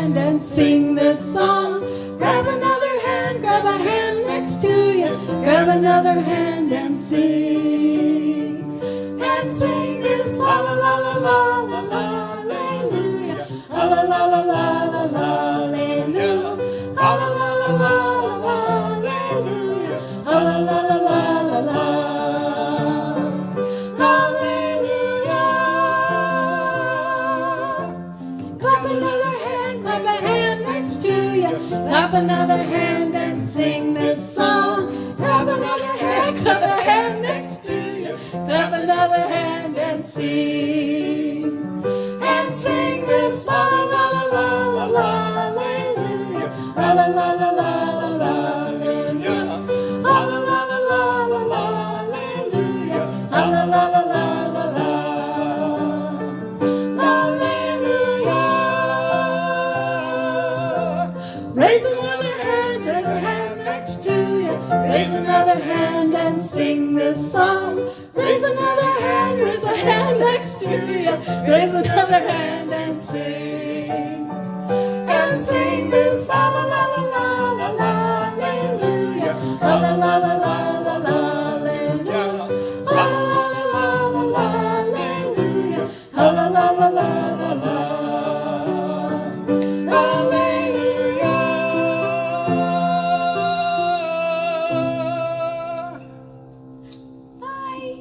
hand and sing this song. Grab another hand, grab a hand next to you. Grab another hand and sing. And sing this la la la la la la la, hallelujah. La la la la la la la, hallelujah. La la la la la la la, hallelujah. La la la la la la la, hallelujah. Clap another hand, clap a hand next to you. Clap another hand and sing this song. Clap another hand, clap a hand next to you. Clap another hand and sing. And sing this la la la la la la, hallelujah. La la la la la la la, hallelujah. La la la la la la la, hallelujah. La la la la la la la, hallelujah. Raise another hand, raise your hand next to you. Raise another hand and sing this song. Raise another hand, raise a hand next to you. Raise another hand and sing. And sing this la la la la la la la, hallelujah. La la la la la la la, hallelujah. La la la la la la la, hallelujah. La la la la la la la, hallelujah. Bye.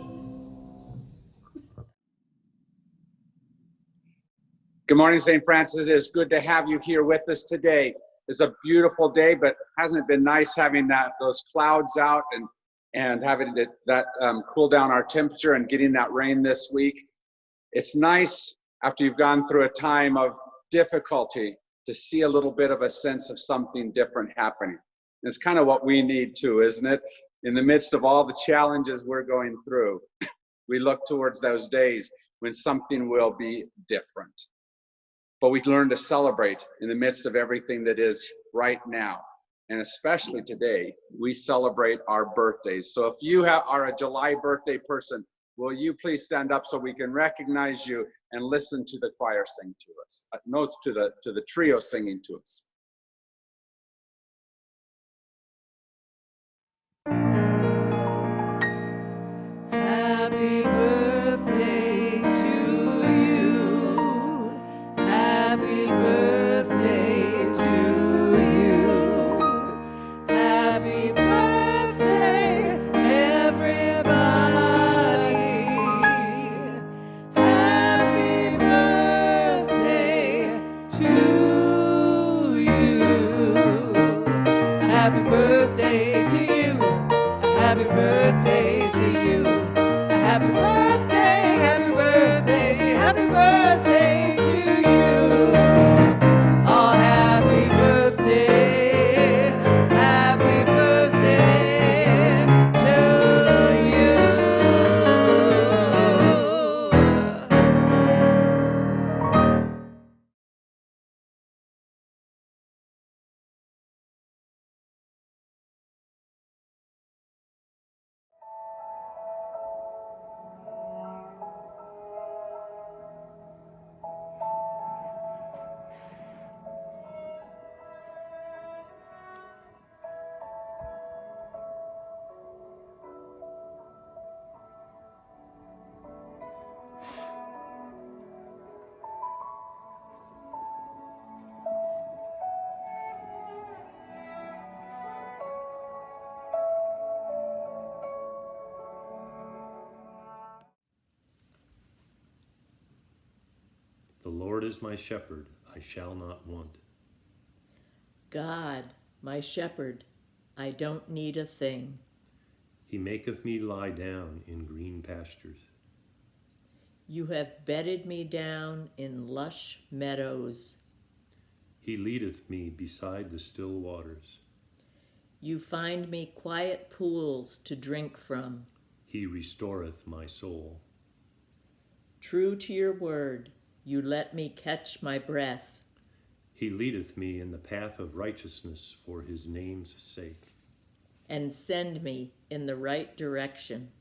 Good morning, St. Francis. It is good to have you here with us today. It's a beautiful day, but hasn't it been nice having those clouds out and having that cool down our temperature and getting that rain this week? It's nice after you've gone through a time of difficulty to see a little bit of a sense of something different happening. And it's kind of what we need too, isn't it? In the midst of all the challenges we're going through, we look towards those days when something will be different. But we learn to celebrate in the midst of everything that is right now. And especially today, we celebrate our birthdays. So if you are a July birthday person, will you please stand up so we can recognize you and listen to the choir sing to us, to the trio singing to us. Happy birthday to you. Happy birthday to you. Happy birthday, everybody. Happy birthday to you. Happy birthday to you. Happy birthday to you. Happy birthday, happy birthday, happy birthday to you. Oh, happy birthday to you. The Lord is my shepherd, I shall not want. God, my shepherd, I don't need a thing. He maketh me lie down in green pastures. You have bedded me down in lush meadows. He leadeth me beside the still waters. You find me quiet pools to drink from. He restoreth my soul. True to your word, you let me catch my breath. He leadeth me in the path of righteousness for his name's sake. And send me in the right direction.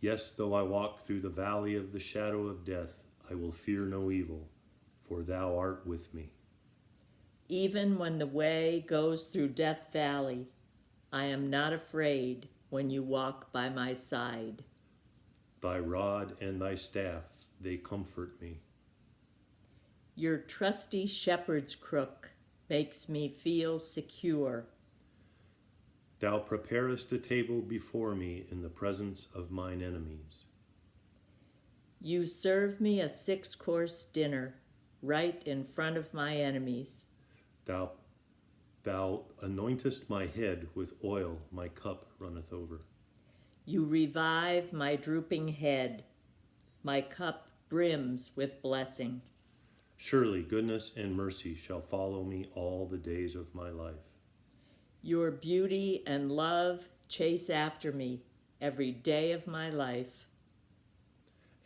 Yes, though I walk through the valley of the shadow of death, I will fear no evil, for thou art with me. Even when the way goes through Death Valley, I am not afraid when you walk by my side. Thy rod and thy staff, they comfort me. Your trusty shepherd's crook makes me feel secure. Thou preparest a table before me in the presence of mine enemies. You serve me a 6-course dinner right in front of my enemies. Thou anointest my head with oil, my cup runneth over. You revive my drooping head. My cup brims with blessing. Surely goodness and mercy shall follow me all the days of my life. Your beauty and love chase after me every day of my life.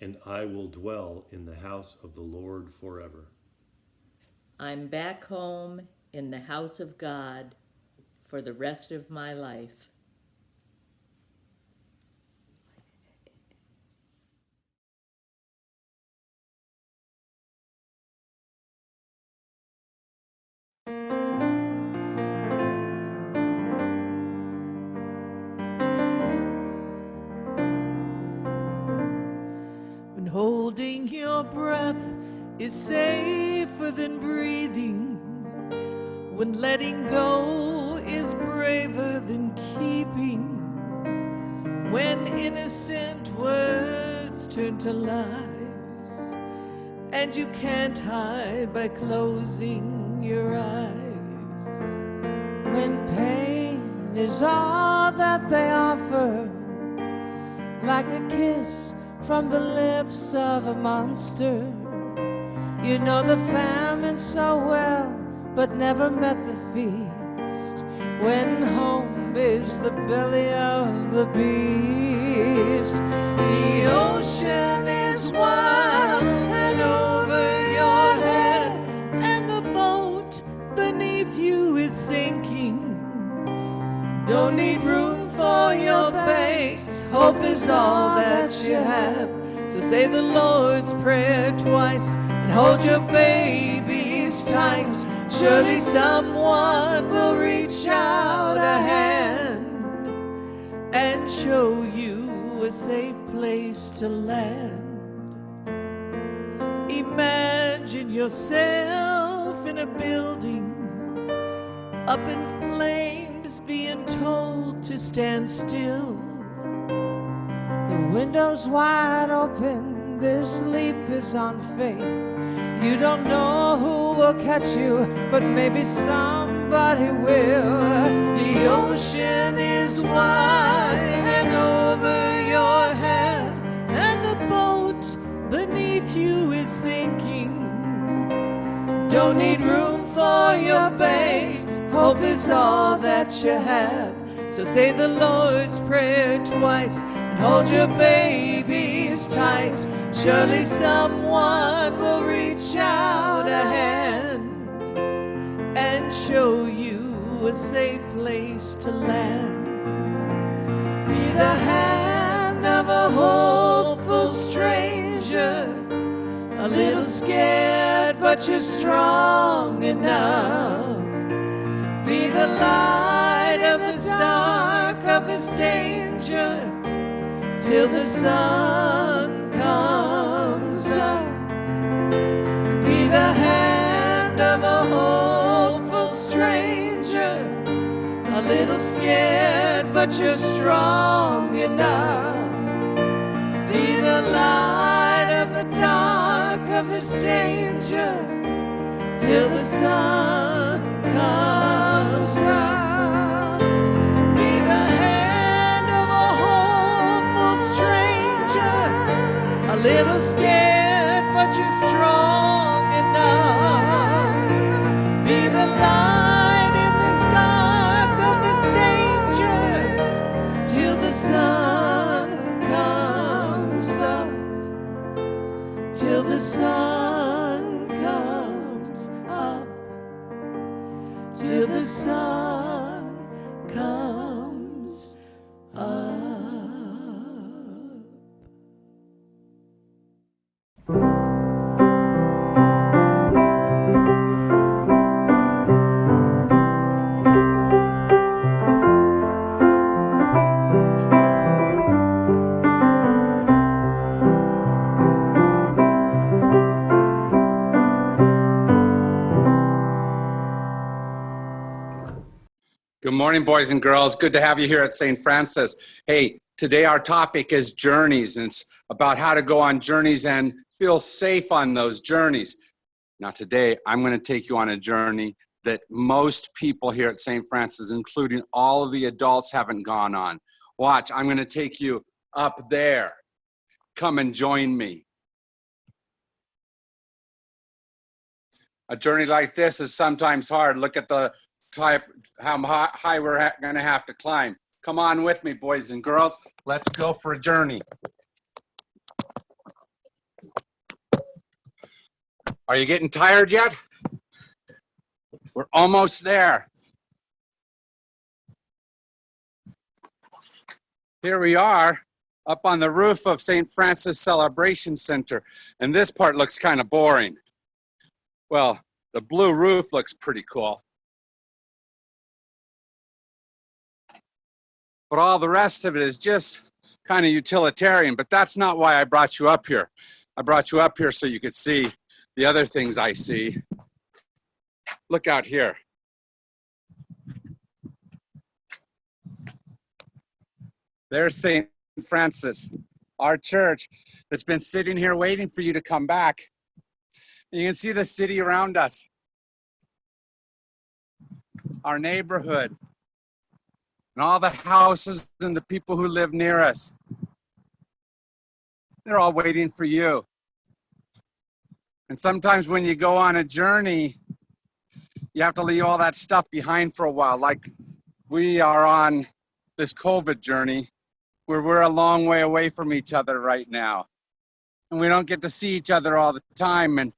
And I will dwell in the house of the Lord forever. I'm back home in the house of God for the rest of my life. When holding your breath is safer than breathing, when letting go is braver than keeping, when innocent words turn to lies, and you can't hide by closing your eyes. When pain is all that they offer, like a kiss from the lips of a monster. You know the famine so well, but never met the feast. When home is the belly of the beast, the ocean is wild and over your head, and the boat beneath you is sinking. Don't need room for your base, hope is all that you have. So say the Lord's Prayer twice and hold your babies tight. Surely someone will reach out a hand and show you a safe place to land. Imagine yourself in a building up in flames, being told to stand still. The window's wide open, this leap is on faith. You don't know who will catch you, but maybe somebody will. The ocean is wide and over your head, and the boat beneath you is sinking. Don't need room for your base, hope is all that you have. So say the Lord's Prayer twice and hold your babies tight. Surely someone will reach out a hand and show you a safe place to land. Be the hand of a hopeful stranger, a little scared, but you're strong enough. Be the light of the dark of this danger till the sun comes up. Be the hand of a hopeful stranger, a little scared, but you're strong enough. Be the light of the dark of this danger till the sun comes up. Be the hand of a hopeful stranger, a little scared but you're strong enough. Be the light in this dark of this danger till the sun comes up. Till the sun comes up. Till the sun comes up. Good morning, boys and girls. Good to have you here at St. Francis. Hey, today our topic is journeys, and it's about how to go on journeys and feel safe on those journeys. Now, today I'm going to take you on a journey that most people here at St. Francis, including all of the adults, haven't gone on. Watch, I'm going to take you up there. Come and join me. A journey like this is sometimes hard. Look at the type, how high we're going to have to climb. Come on with me, boys and girls. Let's go for a journey. Are you getting tired yet? We're almost there. Here we are up on the roof of St. Francis Celebration Center, and this part looks kind of boring. Well, the blue roof looks pretty cool. But all the rest of it is just kind of utilitarian, but that's not why I brought you up here. I brought you up here so you could see the other things I see. Look out here. There's St. Francis, our church that's been sitting here waiting for you to come back. You can see the city around us, our neighborhood, and all the houses and the people who live near us. They're all waiting for you. And sometimes when you go on a journey, you have to leave all that stuff behind for a while. Like we are on this COVID journey where we're a long way away from each other right now. And we don't get to see each other all the time. And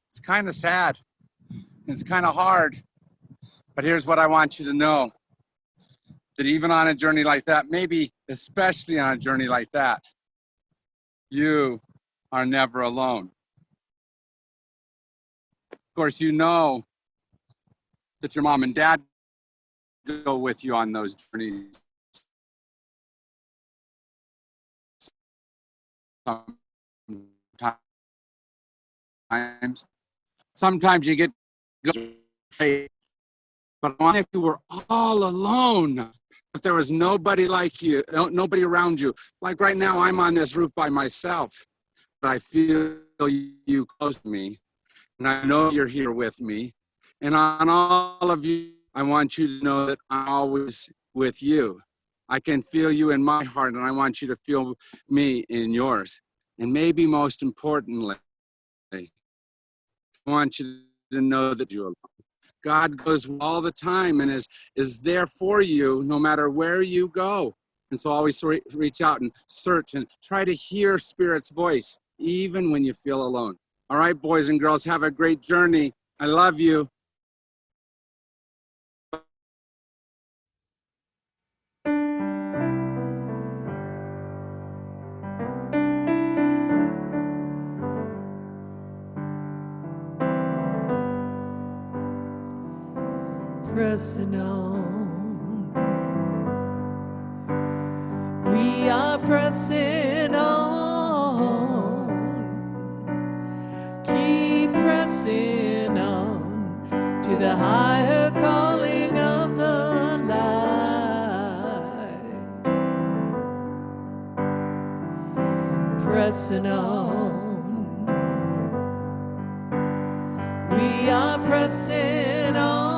it's kind of sad. It's kind of hard. But here's what I want you to know. That even on a journey like that, maybe especially on a journey like that, you are never alone. Of course, you know that your mom and dad go with you on those journeys. Sometimes you get faith, but if you were all alone, if there was nobody like you, nobody around you, like right now, I'm on this roof by myself, but I feel you close to me, and I know you're here with me, and on all of you, I want you to know that I'm always with you. I can feel you in my heart, and I want you to feel me in yours. And maybe most importantly, I want you to know that you're alone. God goes all the time and is there for you no matter where you go. And so always reach out and search and try to hear Spirit's voice, even when you feel alone. All right, boys and girls, have a great journey. I love you. Pressing on, we are pressing on, keep pressing on to the higher calling of the light. Pressing on, we are pressing on.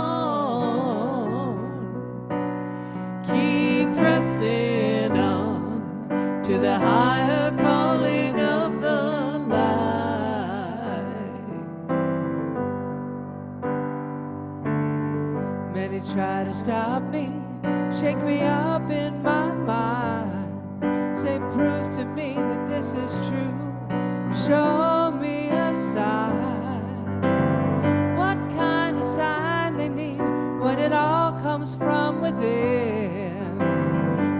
Pressing on to the higher calling of the light. Many try to stop me, shake me up in my mind, say prove to me that this is true, show me a sign. What kind of sign they need when it all comes from within?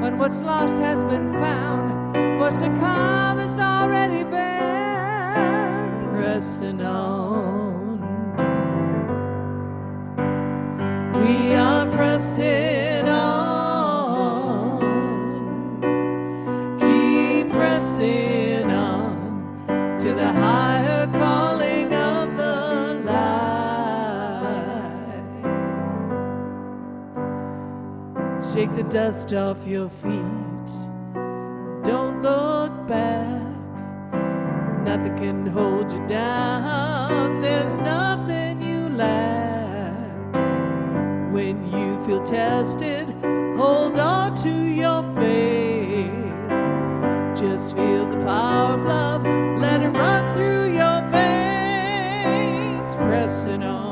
When what's lost has been found, what's to come has already been. Pressing on, we are pressing on, keep pressing on to the higher calling of the light. Shake the dust off your feet. Don't look back. Nothing can hold you down. There's nothing you lack. When you feel tested, hold on to your faith. Just feel the power of love. Let it run through your veins. Pressing on.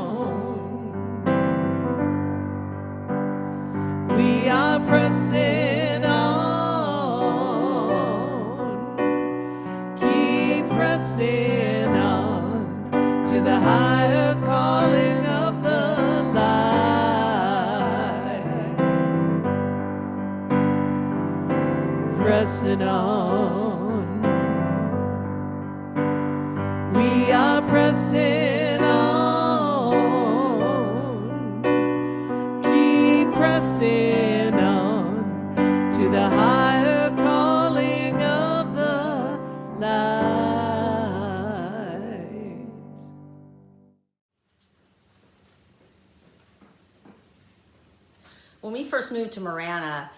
We are pressing on. Keep pressing on to the higher calling of the light. Pressing on. We are pressing on. Keep pressing on to the higher calling of the light. When we first moved to Marana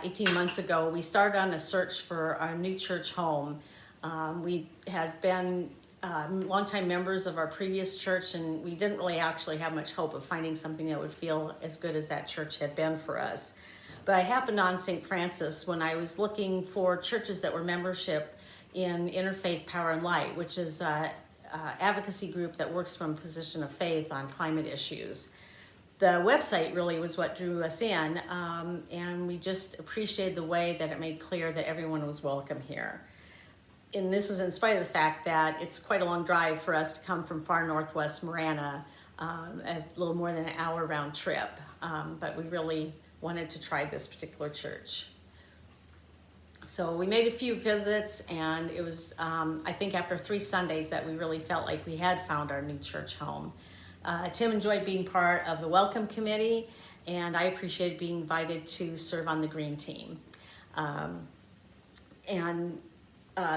18 months ago, we started on a search for our new church home. We had been longtime members of our previous church, and we didn't really actually have much hope of finding something that would feel as good as that church had been for us. But I happened on St. Francis when I was looking for churches that were membership in Interfaith Power and Light, which is an advocacy group that works from a position of faith on climate issues. The website really was what drew us in, and we just appreciated the way that it made clear that everyone was welcome here. And this is in spite of the fact that it's quite a long drive for us to come from far northwest Marana, a little more than an hour round trip, but we really wanted to try this particular church. So we made a few visits, and it was, I think after 3 Sundays that we really felt like we had found our new church home. Tim enjoyed being part of the welcome committee, and I appreciated being invited to serve on the green team.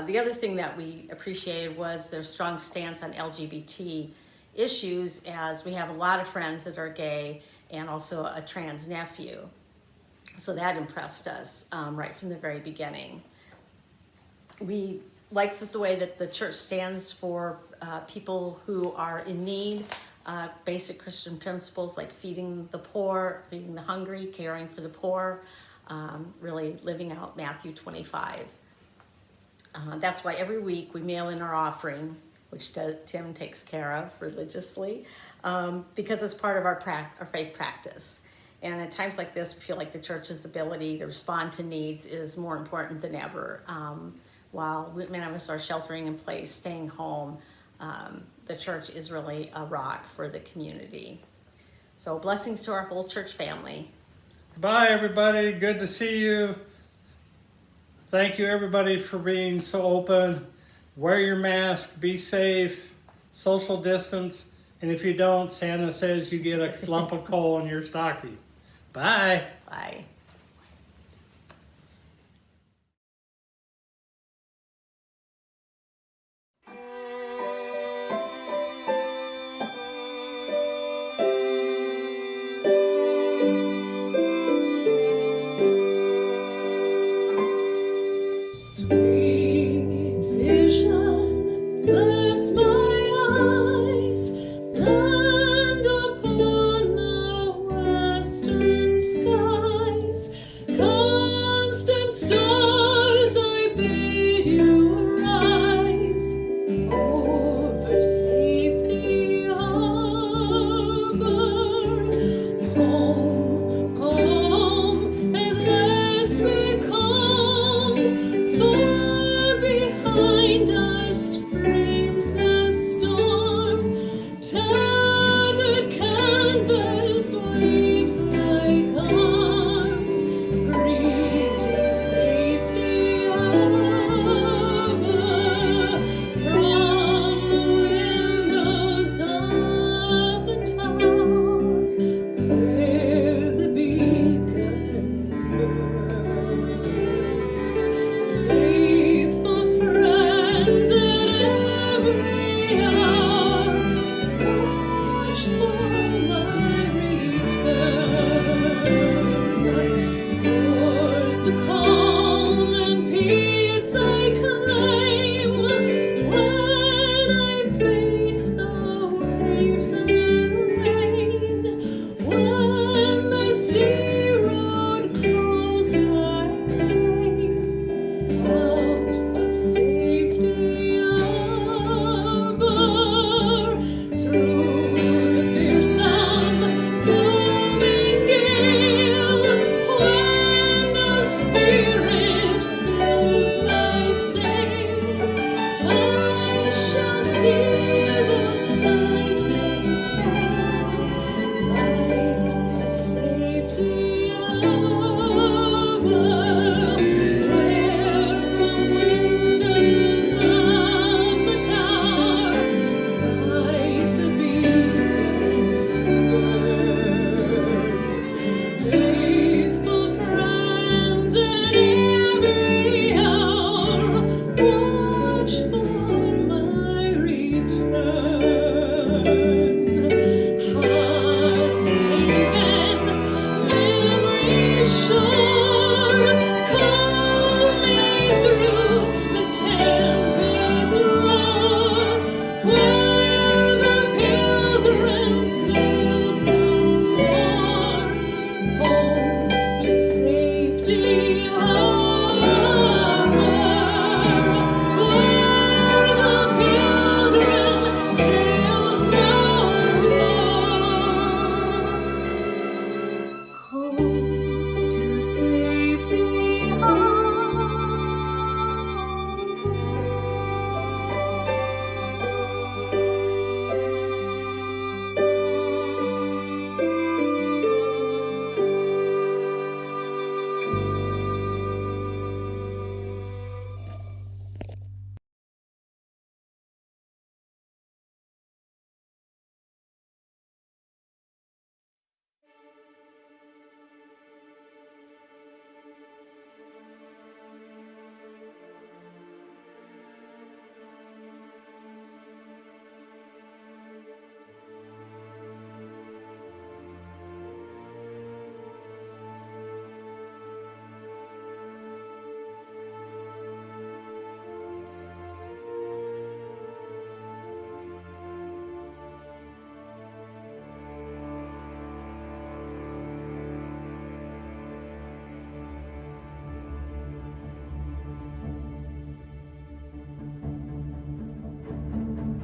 The other thing that we appreciated was their strong stance on LGBT issues, as we have a lot of friends that are gay and also a trans nephew. So that impressed us right from the very beginning. We like the way that the church stands for people who are in need, basic Christian principles like feeding the poor, feeding the hungry, caring for the poor, really living out Matthew 25. That's why every week we mail in our offering, which Tim takes care of religiously, because it's part of our faith practice. And at times like this, we feel like the church's ability to respond to needs is more important than ever. While many of us are sheltering in place, staying home, the church is really a rock for the community. So blessings to our whole church family. Bye, everybody. Good to see you. Thank you, everybody, for being so open. Wear your mask, be safe, social distance, and if you don't, Santa says you get a lump of coal in your stocking. Bye. Bye. Land upon the western skies,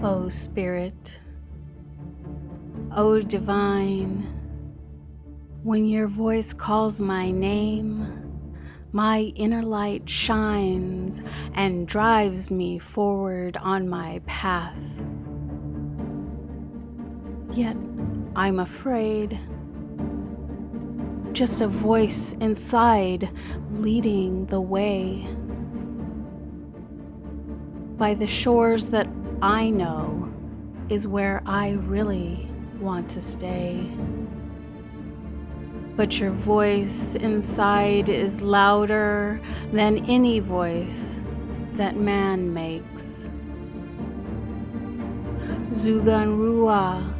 O Spirit, O Divine, when your voice calls my name, my inner light shines and drives me forward on my path. Yet I'm afraid. Just a voice inside leading the way. By the shores that I know is where I really want to stay. But your voice inside is louder than any voice that man makes. Zuganrua,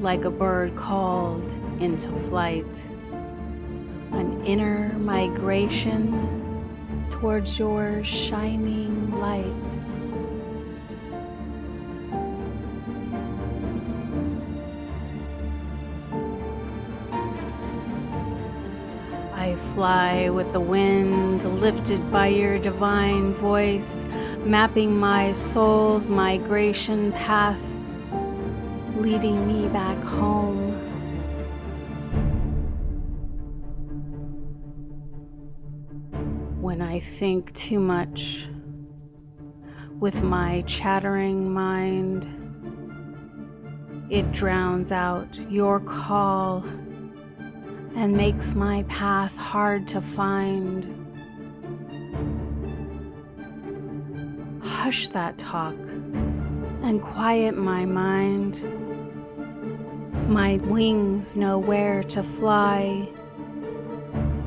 like a bird called into flight. An inner migration towards your shining light. I fly with the wind, lifted by your divine voice, mapping my soul's migration path, leading me back home. When I think too much with my chattering mind, it drowns out your call and makes my path hard to find. Hush that talk and quiet my mind. My wings know where to fly,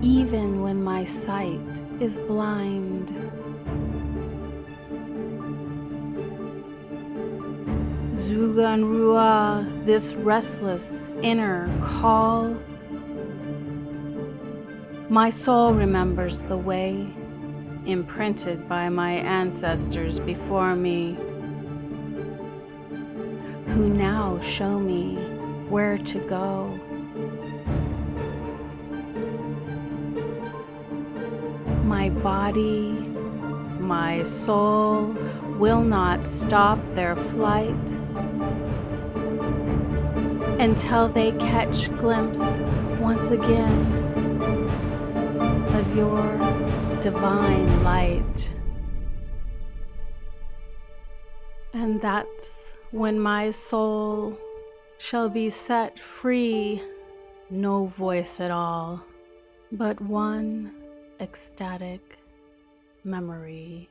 even when my sight is blind. Zuganrua, this restless inner call. My soul remembers the way, imprinted by my ancestors before me, who now show me where to go. My body, my soul will not stop their flight until they catch glimpse once again of your divine light. And that's when my soul shall be set free, no voice at all, but one ecstatic memory.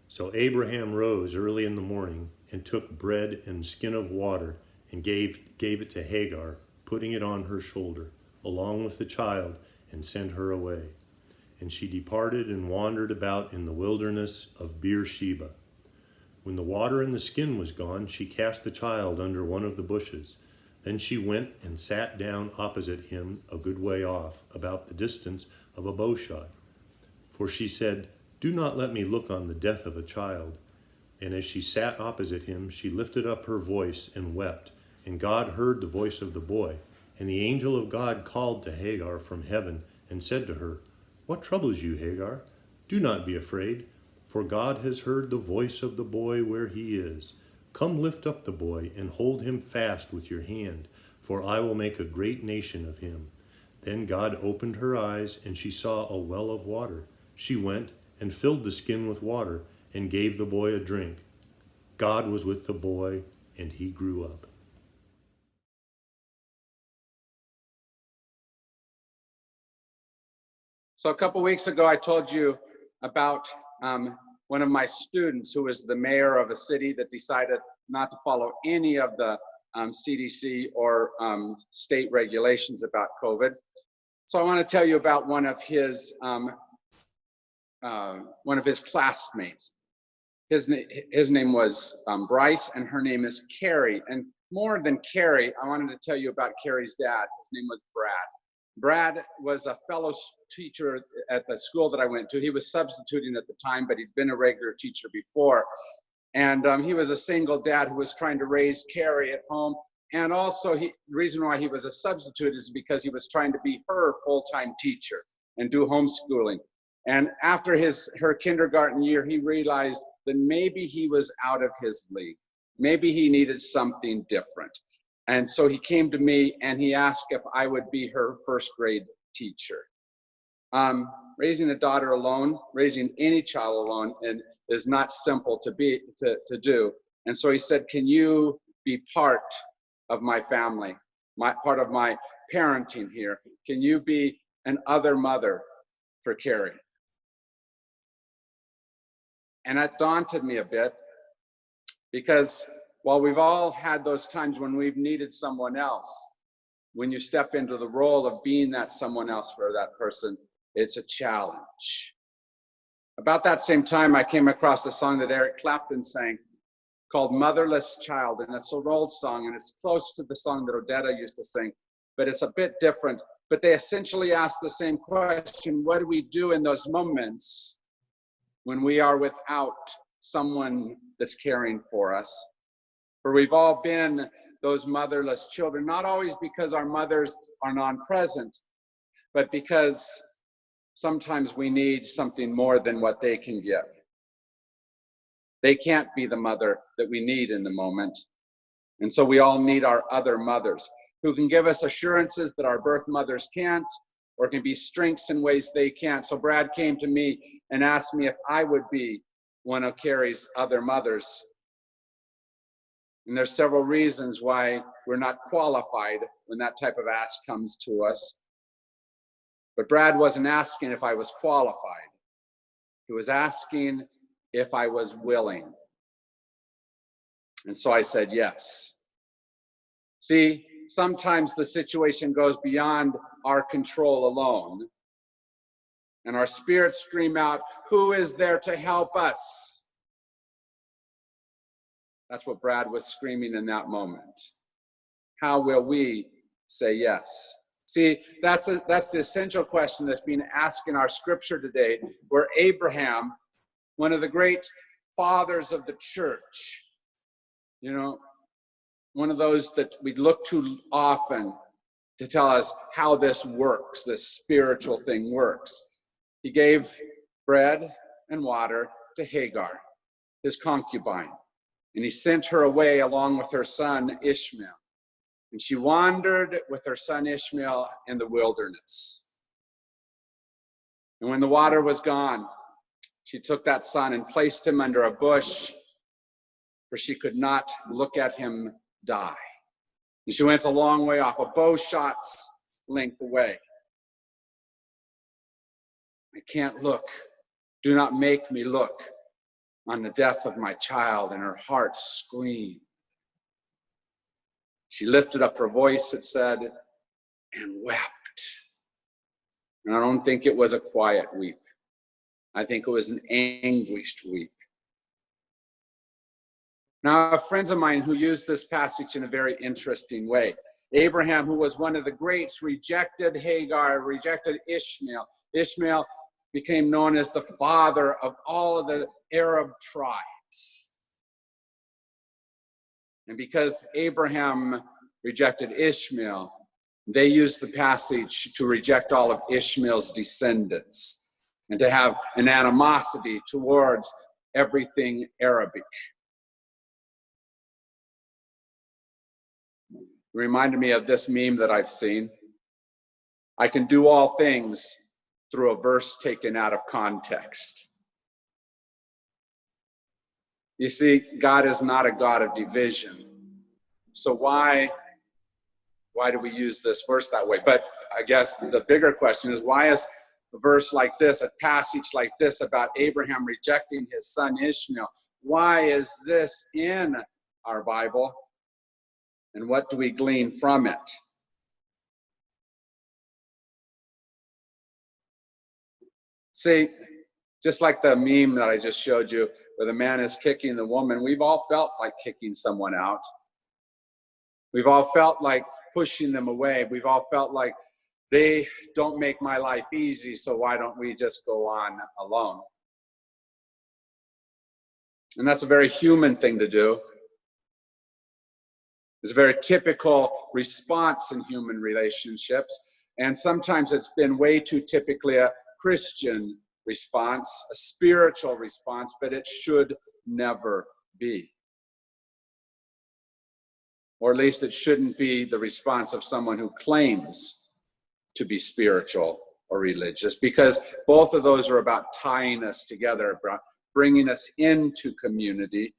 So Abraham rose early in the morning and took bread and skin of water and gave it to Hagar, putting it on her shoulder, along with the child, and sent her away. And she departed and wandered about in the wilderness of Beersheba. When the water in the skin was gone, she cast the child under one of the bushes. Then she went and sat down opposite him a good way off, about the distance of a bowshot. For she said, "Do not let me look on the death of a child." And as she sat opposite him, she lifted up her voice and wept. And God heard the voice of the boy. And the angel of God called to Hagar from heaven and said to her, "What troubles you, Hagar? Do not be afraid, for God has heard the voice of the boy where he is. Come, lift up the boy and hold him fast with your hand, for I will make a great nation of him." Then God opened her eyes, and she saw a well of water. She went and filled the skin with water and gave the boy a drink. God was with the boy, and he grew up. So a couple weeks ago, I told you about one of my students who was the mayor of a city that decided not to follow any of the CDC or state regulations about COVID. So I want to tell you about one of his classmates. His name was Bryce, and her name is Carrie. And more than Carrie, I wanted to tell you about Carrie's dad. His name was Brad. Brad was a fellow teacher at the school that I went to. He was substituting at the time, but he'd been a regular teacher before. And he was a single dad who was trying to raise Carrie at home. And also, the reason why he was a substitute is because he was trying to be her full-time teacher and do homeschooling. And after her kindergarten year, he realized that maybe he was out of his league. Maybe he needed something different. And so he came to me and he asked if I would be her first grade teacher. Raising a daughter alone, raising any child alone, is not simple to do. And so he said, "Can you be part of my family, part of my parenting here? Can you be an other mother for Carrie?" And that daunted me a bit, because while we've all had those times when we've needed someone else, when you step into the role of being that someone else for that person, it's a challenge. About that same time, I came across a song that Eric Clapton sang called "Motherless Child," and it's an old song, and it's close to the song that Odetta used to sing, but it's a bit different. But they essentially ask the same question: what do we do in those moments when we are without someone that's caring for us? For we've all been those motherless children, not always because our mothers are non-present, but because sometimes we need something more than what they can give. They can't be the mother that we need in the moment. And so we all need our other mothers who can give us assurances that our birth mothers can't, or can be strengths in ways they can't. So Brad came to me and asked me if I would be one of Carrie's other mothers. And there's several reasons why we're not qualified when that type of ask comes to us. But Brad wasn't asking if I was qualified. He was asking if I was willing. And so I said yes. See, sometimes the situation goes beyond our control alone, and our spirits scream out, "Who is there to help us?" That's what Brad was screaming in that moment. How will we say yes? See, that's the essential question that's being asked in our scripture today, where Abraham, one of the great fathers of the church, one of those that we look to often to tell us how this works, this spiritual thing works. He gave bread and water to Hagar, his concubine, and he sent her away along with her son Ishmael. And she wandered with her son Ishmael in the wilderness. And when the water was gone, she took that son and placed him under a bush, for she could not look at him die. And she went a long way off, a bow shot's length away. "I can't look. Do not make me look on the death of my child," and her heart screamed. She lifted up her voice, it said, and wept. And I don't think it was a quiet weep. I think it was an anguished weep. Now, friends of mine who used this passage in a very interesting way. Abraham, who was one of the greats, rejected Hagar, rejected Ishmael. Ishmael became known as the father of all of the Arab tribes. And because Abraham rejected Ishmael, they used the passage to reject all of Ishmael's descendants and to have an animosity towards everything Arabic. It reminded me of this meme that I've seen. I can do all things through a verse taken out of context. You see, God is not a God of division. So why do we use this verse that way? But I guess the bigger question is, why is a verse like this, a passage like this about Abraham rejecting his son Ishmael, why is this in our Bible? And what do we glean from it? See, just like the meme that I just showed you, where the man is kicking the woman, we've all felt like kicking someone out. We've all felt like pushing them away. We've all felt like they don't make my life easy, so why don't we just go on alone? And that's a very human thing to do. It's a very typical response in human relationships. And sometimes it's been way too typically a Christian response, a spiritual response, but it should never be. Or at least it shouldn't be the response of someone who claims to be spiritual or religious, because both of those are about tying us together, about bringing us into community.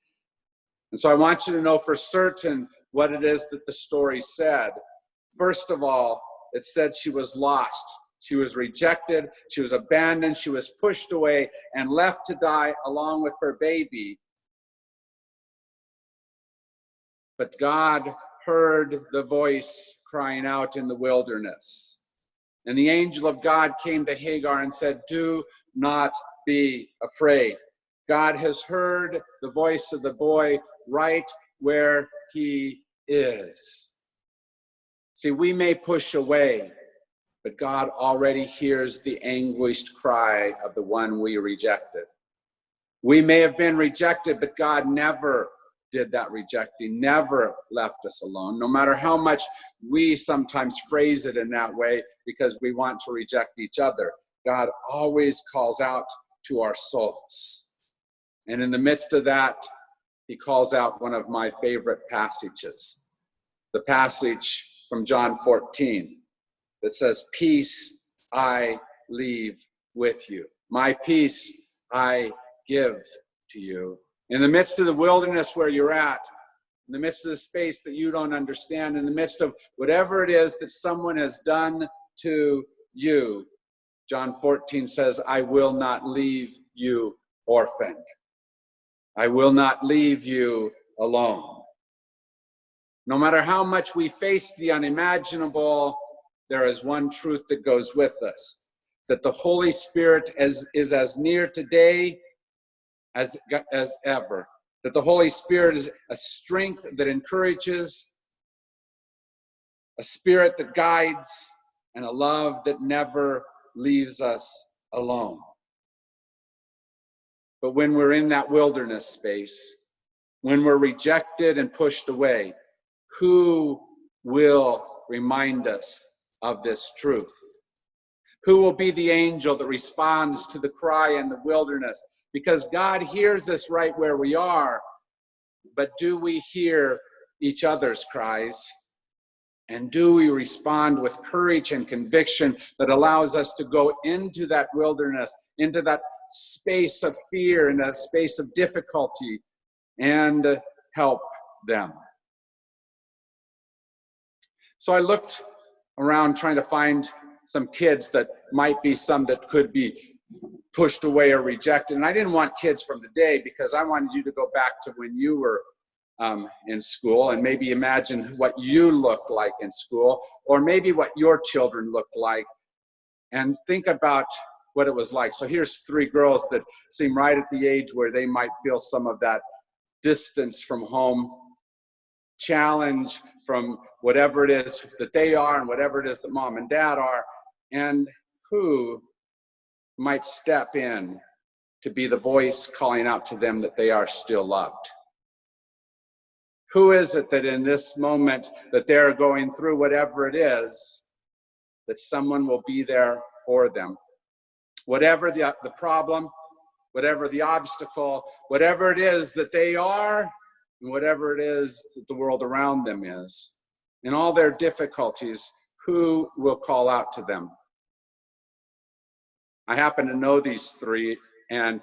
And so I want you to know for certain what it is that the story said. First of all, it said she was lost. She was rejected. She was abandoned. She was pushed away and left to die along with her baby. But God heard the voice crying out in the wilderness. And the angel of God came to Hagar and said, "Do not be afraid." God has heard the voice of the boy right where he is. See, we may push away, but God already hears the anguished cry of the one we rejected. We may have been rejected, but God never did that rejecting, never left us alone, no matter how much we sometimes phrase it in that way because we want to reject each other. God always calls out to our souls. And in the midst of that, he calls out one of my favorite passages, the passage from John 14 that says, "Peace I leave with you. My peace I give to you." In the midst of the wilderness where you're at, in the midst of the space that you don't understand, in the midst of whatever it is that someone has done to you, John 14 says, "I will not leave you orphaned. I will not leave you alone." No matter how much we face the unimaginable, there is one truth that goes with us, that the Holy Spirit is as near today as ever, that the Holy Spirit is a strength that encourages, a spirit that guides, and a love that never leaves us alone. But when we're in that wilderness space, when we're rejected and pushed away, who will remind us of this truth? Who will be the angel that responds to the cry in the wilderness? Because God hears us right where we are, but do we hear each other's cries? And do we respond with courage and conviction that allows us to go into that wilderness, into that space of fear, in a space of difficulty, and help them? So I looked around trying to find some kids that might be some that could be pushed away or rejected. And I didn't want kids from today because I wanted you to go back to when you were in school and maybe imagine what you looked like in school, or maybe what your children looked like, and think about what it was like. So here's three girls that seem right at the age where they might feel some of that distance from home, challenge from whatever it is that they are and whatever it is that mom and dad are, and who might step in to be the voice calling out to them that they are still loved. Who is it that in this moment that they're going through whatever it is, that someone will be there for them? Whatever the problem, whatever the obstacle, whatever it is that they are, and whatever it is that the world around them is, in all their difficulties, who will call out to them? I happen to know these three, and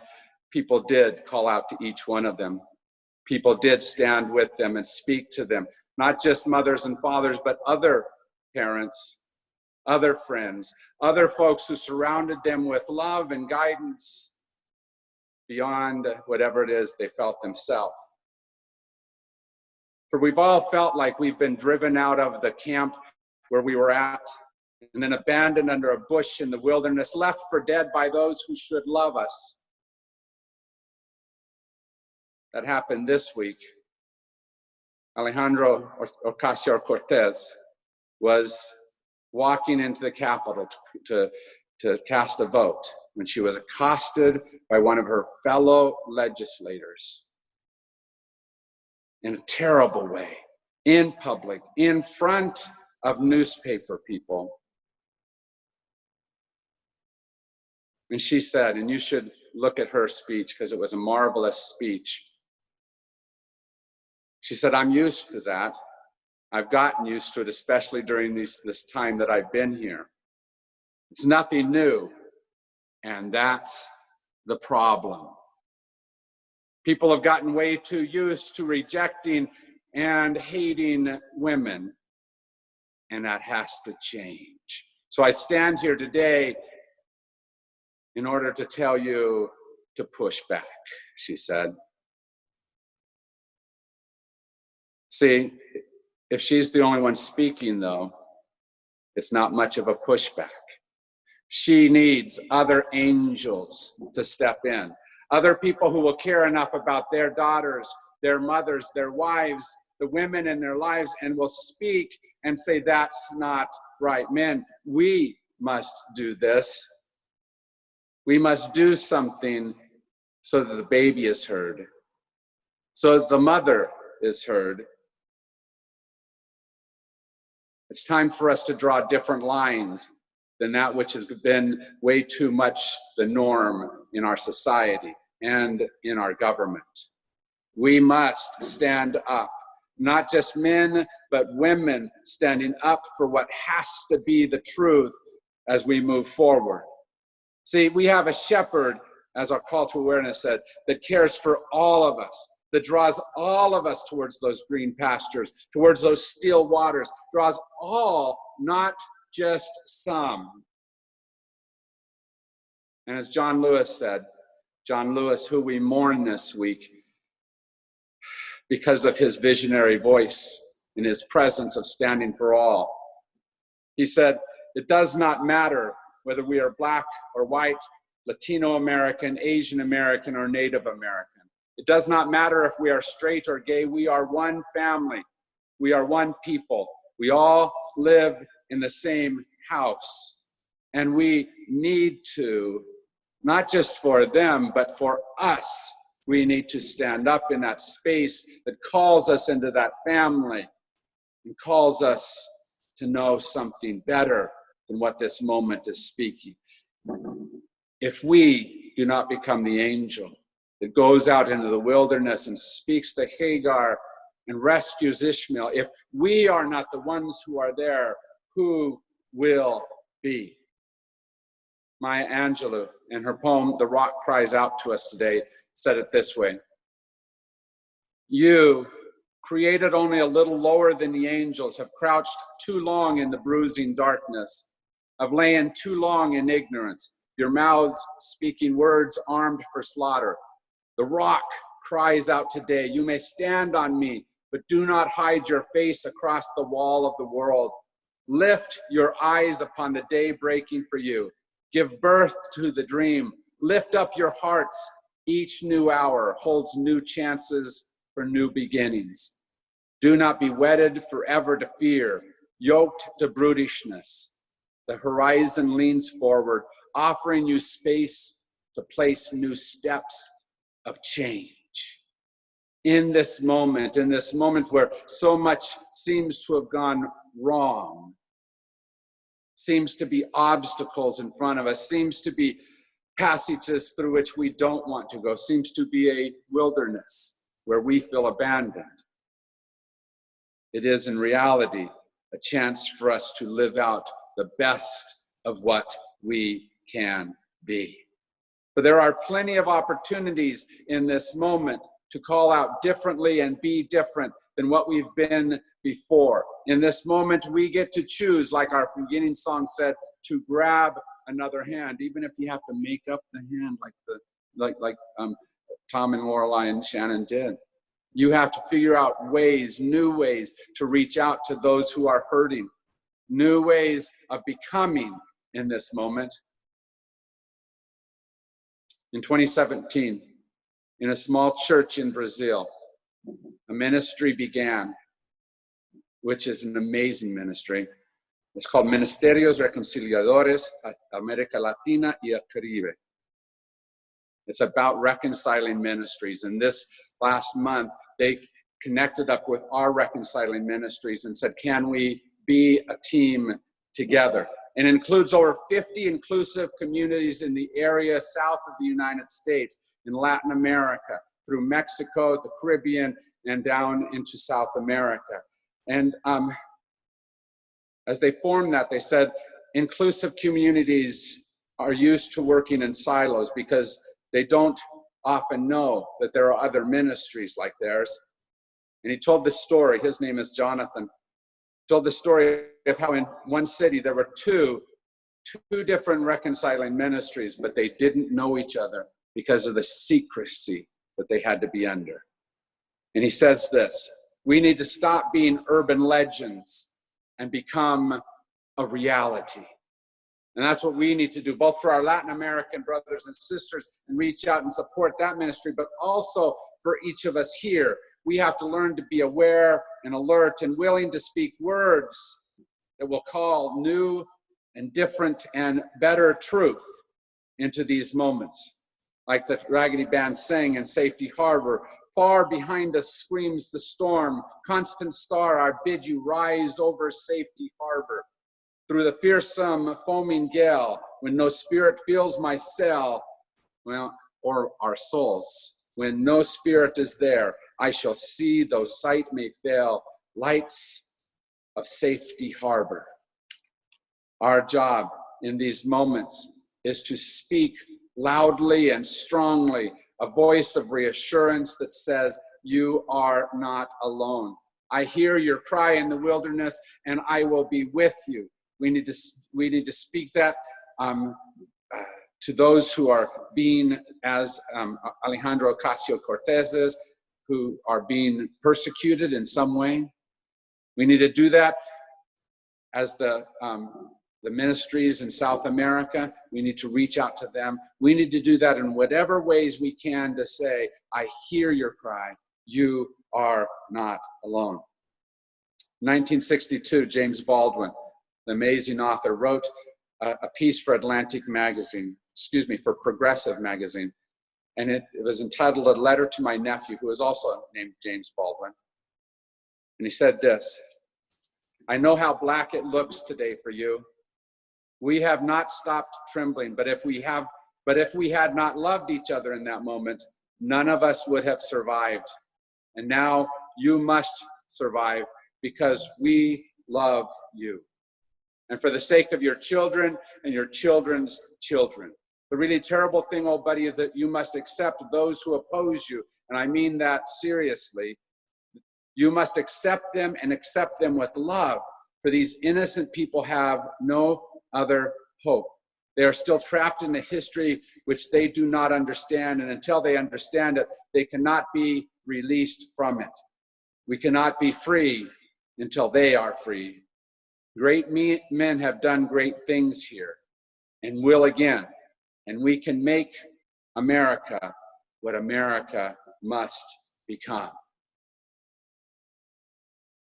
people did call out to each one of them. People did stand with them and speak to them, not just mothers and fathers, but other parents, other friends, other folks who surrounded them with love and guidance beyond whatever it is they felt themselves. For we've all felt like we've been driven out of the camp where we were at, and then abandoned under a bush in the wilderness, left for dead by those who should love us. That happened this week. Alejandro Ocasio-Cortez was walking into the Capitol to cast a vote when she was accosted by one of her fellow legislators in a terrible way, in public, in front of newspaper people. And she said, and you should look at her speech because it was a marvelous speech. She said, I'm used to that. I've gotten used to it, especially during this time that I've been here. It's nothing new. And that's the problem. People have gotten way too used to rejecting and hating women. And that has to change. So I stand here today in order to tell you to push back, she said. See, if she's the only one speaking, though, it's not much of a pushback. She needs other angels to step in, other people who will care enough about their daughters, their mothers, their wives, the women in their lives, and will speak and say, that's not right. Men, we must do this. We must do something so that the baby is heard, so that the mother is heard. It's time for us to draw different lines than that which has been way too much the norm in our society and in our government. We must stand up, not just men, but women standing up for what has to be the truth as we move forward. See, we have a shepherd, as our call to awareness said, that cares for all of us, that draws all of us towards those green pastures, towards those still waters, draws all, not just some. And as John Lewis said, John Lewis, who we mourn this week because of his visionary voice and his presence of standing for all. He said, it does not matter whether we are black or white, Latino American, Asian American, or Native American. It does not matter if we are straight or gay. We are one family. We are one people. We all live in the same house. And we need to, not just for them, but for us, we need to stand up in that space that calls us into that family and calls us to know something better than what this moment is speaking. If we do not become the angel that goes out into the wilderness and speaks to Hagar and rescues Ishmael, if we are not the ones who are there, who will be? Maya Angelou, in her poem, The Rock Cries Out to Us Today, said it this way: you, created only a little lower than the angels, have crouched too long in the bruising darkness, have lain too long in ignorance, your mouths speaking words armed for slaughter. The rock cries out today, you may stand on me, but do not hide your face across the wall of the world. Lift your eyes upon the day breaking for you. Give birth to the dream. Lift up your hearts. Each new hour holds new chances for new beginnings. Do not be wedded forever to fear, yoked to brutishness. The horizon leans forward, offering you space to place new steps of change. In this moment where so much seems to have gone wrong, seems to be obstacles in front of us, seems to be passages through which we don't want to go, seems to be a wilderness where we feel abandoned. It is in reality a chance for us to live out the best of what we can be. But there are plenty of opportunities in this moment to call out differently and be different than what we've been before. In this moment, we get to choose, like our beginning song said, to grab another hand, even if you have to make up the hand like Tom and Lorelei and Shannon did. You have to figure out ways, new ways to reach out to those who are hurting, new ways of becoming in this moment. In 2017, in a small church in Brazil, a ministry began, which is an amazing ministry. It's called Ministerios Reconciliadores América Latina y el Caribe. It's about reconciling ministries. And this last month, they connected up with our reconciling ministries and said, can we be a team together? And includes over 50 inclusive communities in the area south of the United States, in Latin America, through Mexico, the Caribbean, and down into South America. And as they formed that, they said inclusive communities are used to working in silos because they don't often know that there are other ministries like theirs. And he told this story. His name is Jonathan. Told the story of how in one city there were two different reconciling ministries, but they didn't know each other because of the secrecy that they had to be under. And he says this: we need to stop being urban legends and become a reality. And that's what we need to do, both for our Latin American brothers and sisters, and reach out and support that ministry, but also for each of us here. We have to learn to be aware and alert and willing to speak words that will call new and different and better truth into these moments. Like the Raggedy Band sang in Safety Harbor, far behind us screams the storm, constant star, I bid you rise over Safety Harbor. Through the fearsome foaming gale, when no spirit fills my cell, well, or our souls, when no spirit is there, I shall see, though sight may fail, lights of Safety Harbor. Our job in these moments is to speak loudly and strongly, a voice of reassurance that says, you are not alone. I hear your cry in the wilderness, and I will be with you. We need to speak that to those who are being, as Alejandro Ocasio-Cortez's, who are being persecuted in some way. We need to do that as the ministries in South America. We need to reach out to them. We need to do that in whatever ways we can to say, I hear your cry. You are not alone. 1962, James Baldwin, the amazing author, wrote a piece for for Progressive Magazine. And it was entitled A Letter to My Nephew, who is also named James Baldwin. And he said this: I know how black it looks today for you. We have not stopped trembling, but if we had not loved each other in that moment, none of us would have survived. And now you must survive because we love you. And for the sake of your children and your children's children. The really terrible thing, old buddy, is that you must accept those who oppose you. And I mean that seriously. You must accept them and accept them with love. For these innocent people have no other hope. They are still trapped in a history which they do not understand. And until they understand it, they cannot be released from it. We cannot be free until they are free. Great men have done great things here. and will again. And we can make America what America must become.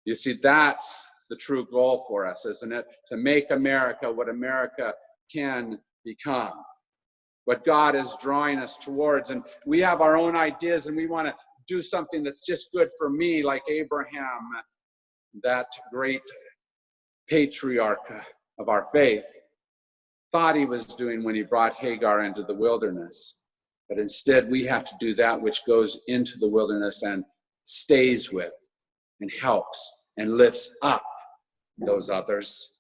You see, that's the true goal for us, isn't it? To make America what America can become, what God is drawing us towards. And we have our own ideas, and we want to do something that's just good for me, like Abraham, that great patriarch of our faith, thought he was doing when he brought Hagar into the wilderness. But instead, we have to do that which goes into the wilderness and stays with and helps and lifts up those others.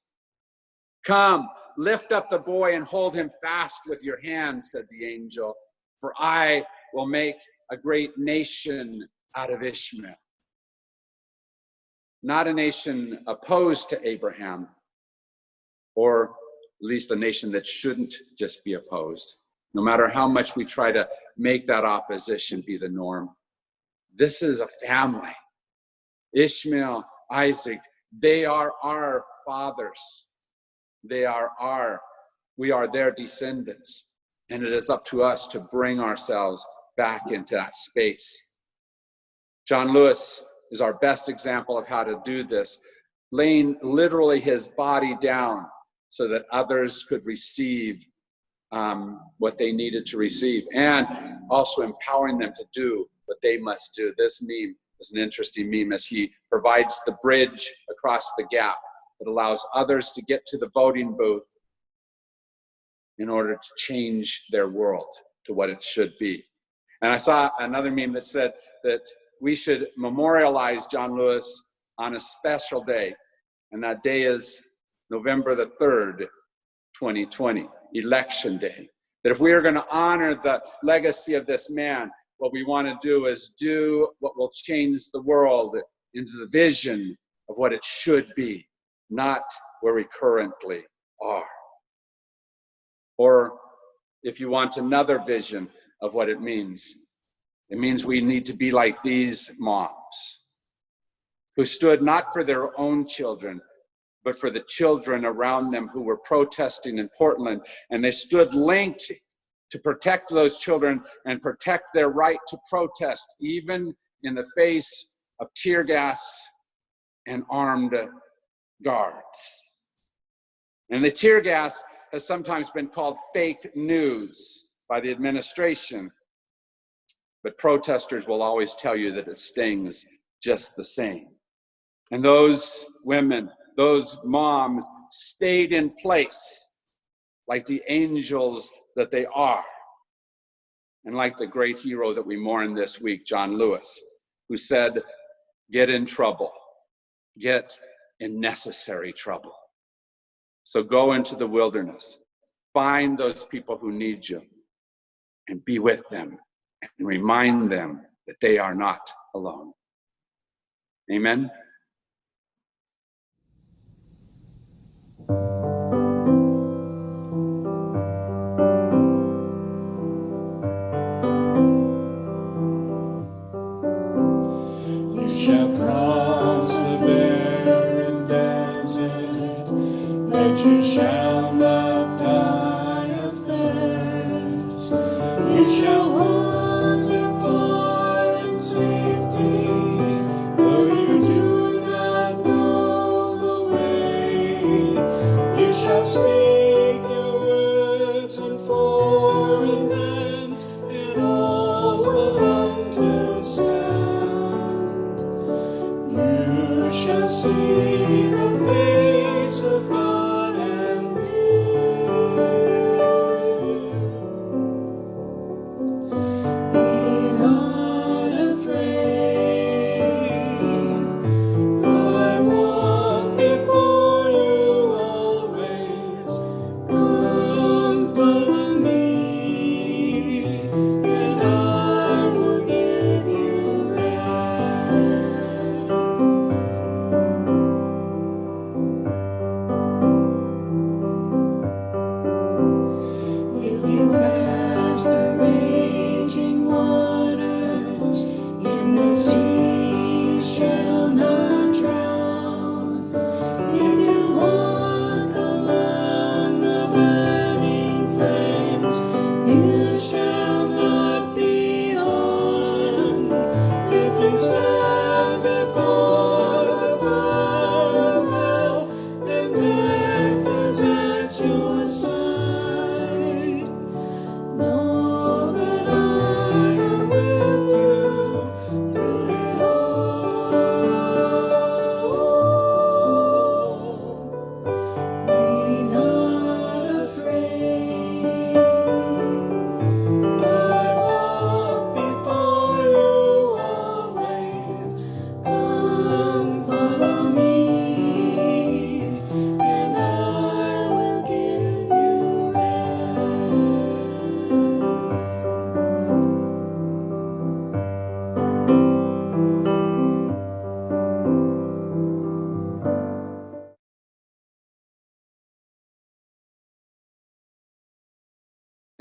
Come, lift up the boy and hold him fast with your hand, said the angel, for I will make a great nation out of Ishmael. Not a nation opposed to Abraham, or at least a nation that shouldn't just be opposed, no matter how much we try to make that opposition be the norm. This is a family. Ishmael, Isaac, they are our fathers. We are their descendants. And it is up to us to bring ourselves back into that space. John Lewis is our best example of how to do this, laying literally his body down so that others could receive what they needed to receive, and also empowering them to do what they must do. This meme is an interesting meme as he provides the bridge across the gap that allows others to get to the voting booth in order to change their world to what it should be. And I saw another meme that said that we should memorialize John Lewis on a special day, and that day is November the 3rd, 2020, Election Day. That if we are going to honor the legacy of this man, what we want to do is do what will change the world into the vision of what it should be, not where we currently are. Or if you want another vision of what it means we need to be like these moms who stood not for their own children, but for the children around them who were protesting in Portland. And they stood linked to protect those children and protect their right to protest, even in the face of tear gas and armed guards. And the tear gas has sometimes been called fake news by the administration, but protesters will always tell you that it stings just the same. And those women, those moms, stayed in place like the angels that they are, and like the great hero that we mourn this week, John Lewis, who said, get in trouble, get in necessary trouble. So go into the wilderness, find those people who need you, and be with them, and remind them that they are not alone. Amen. You shall cross the barren desert, but you shall not die of thirst. You shall wander far in safety, though you do not know the way. You shall speak your words on foreign lands, and all will understand. You shall see the face of God and me.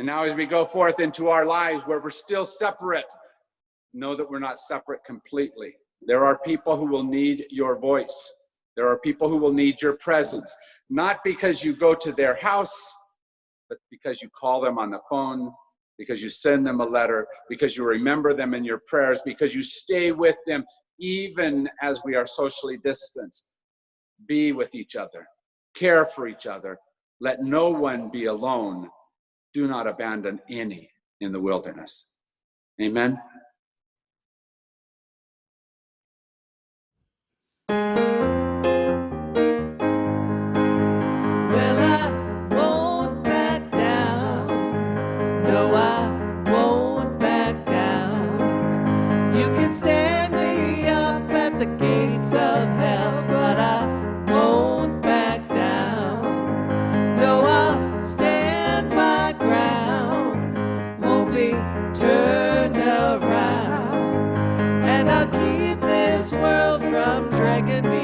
And now as we go forth into our lives where we're still separate, know that we're not separate completely. There are people who will need your voice. There are people who will need your presence, not because you go to their house, but because you call them on the phone, because you send them a letter, because you remember them in your prayers, because you stay with them even as we are socially distanced. Be with each other, care for each other. Let no one be alone. Do not abandon any in the wilderness. Amen. Well, I won't back down. No, I won't back down. You can stand me up at the gates of hell, but I won't back down. No, I'll stand my ground. Won't be turned around. And I'll keep this world from dragging me